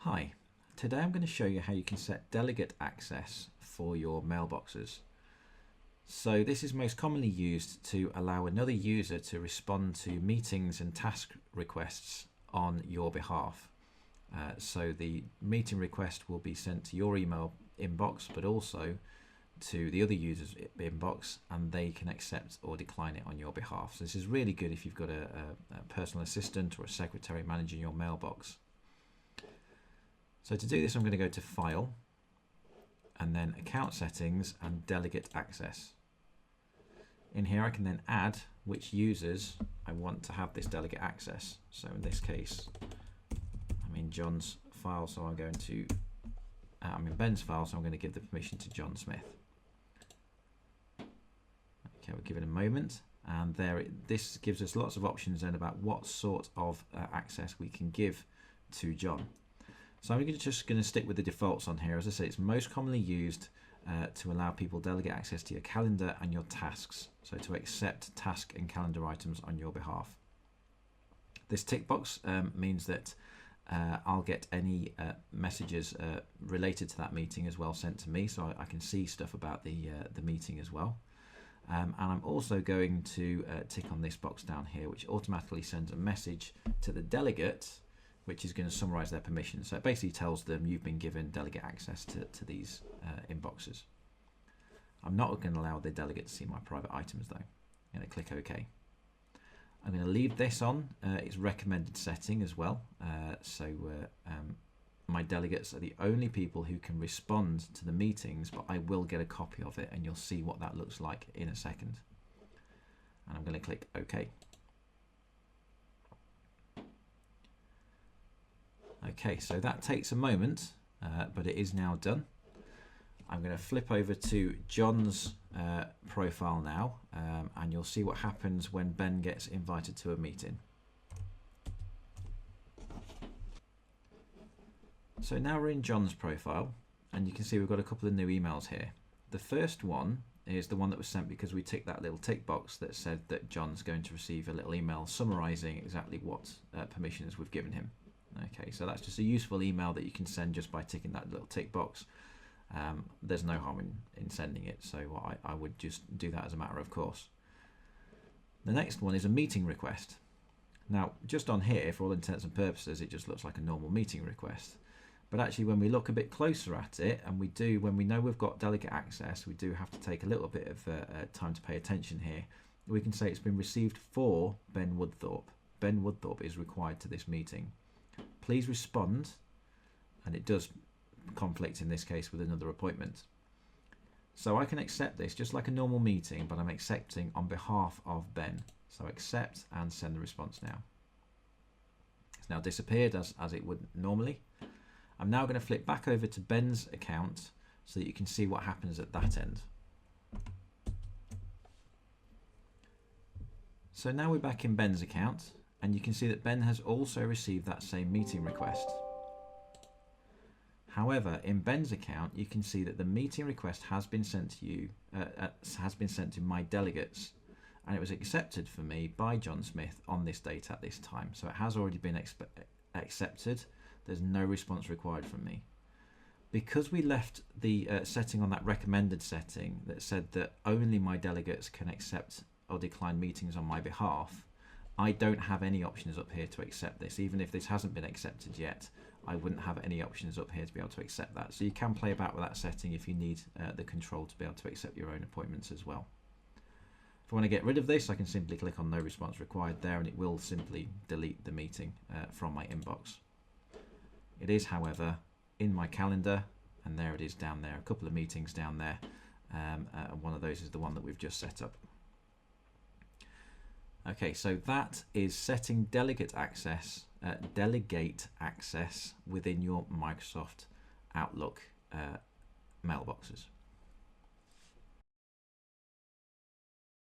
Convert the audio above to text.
Hi, today I'm going to show you how you can set delegate access for your mailboxes. So this is most commonly used to allow another user to respond to meetings and task requests on your behalf. So the meeting request will be sent to your email inbox, but also to the other user's inbox, and they can accept or decline it on your behalf. So this is really good if you've got a personal assistant or a secretary managing your mailbox. So to do this, I'm going to go to File and then Account Settings and Delegate Access. In here I can then add which users I want to have this delegate access. So in this case, I'm in John's file, so I'm going to, I'm in Ben's file, so I'm going to give the permission to John Smith. Okay, we'll give it a moment, and this gives us lots of options then about what sort of access we can give to John. So I'm just going to stick with the defaults on here. As I say, it's most commonly used to allow people delegate access to your calendar and your tasks. So to accept task and calendar items on your behalf. This tick box means that I'll get any messages related to that meeting as well sent to me, so I can see stuff about the meeting as well. And I'm also going to tick on this box down here, which automatically sends a message to the delegate, which is going to summarize their permission. So it basically tells them you've been given delegate access to these inboxes. I'm not going to allow the delegate to see my private items though. I'm going to click OK. I'm going to leave this on its recommended setting as well. My delegates are the only people who can respond to the meetings, but I will get a copy of it and you'll see what that looks like in a second. And I'm going to click OK. Okay, so that takes a moment, but it is now done. I'm going to flip over to John's profile now, and you'll see what happens when Ben gets invited to a meeting. So now we're in John's profile, and you can see we've got a couple of new emails here. The first one is the one that was sent because we ticked that little tick box that said that John's going to receive a little email summarizing exactly what permissions we've given him. Okay, so that's just a useful email that you can send just by ticking that little tick box. There's no harm in sending it, so I would just do that as a matter of course. The next one is a meeting request. Now, just on here, for all intents and purposes, it just looks like a normal meeting request. But actually, when we look a bit closer at it, and when we know we've got delegate access, we do have to take a little bit of time to pay attention here. We can say it's been received for Ben Woodthorpe. Ben Woodthorpe is required to this meeting. Please respond, and it does conflict in this case with another appointment. So I can accept this just like a normal meeting, but I'm accepting on behalf of Ben. So accept and send the response now. It's now disappeared as it would normally. I'm now going to flip back over to Ben's account so that you can see what happens at that end. So now we're back in Ben's account, and you can see that Ben has also received that same meeting request. However, in Ben's account, you can see that the meeting request has been sent to you, has been sent to my delegates, and it was accepted for me by John Smith on this date at this time. So it has already been accepted. There's no response required from me. Because we left the setting on that recommended setting that said that only my delegates can accept or decline meetings on my behalf, I don't have any options up here to accept this. Even if this hasn't been accepted yet, I wouldn't have any options up here to be able to accept that. So you can play about with that setting if you need the control to be able to accept your own appointments as well. If I want to get rid of this, I can simply click on no response required there, and it will simply delete the meeting from my inbox. It is, however, in my calendar, and there it is down there, a couple of meetings down there, and one of those is the one that we've just set up. Okay, so that is setting delegate access within your Microsoft Outlook mailboxes.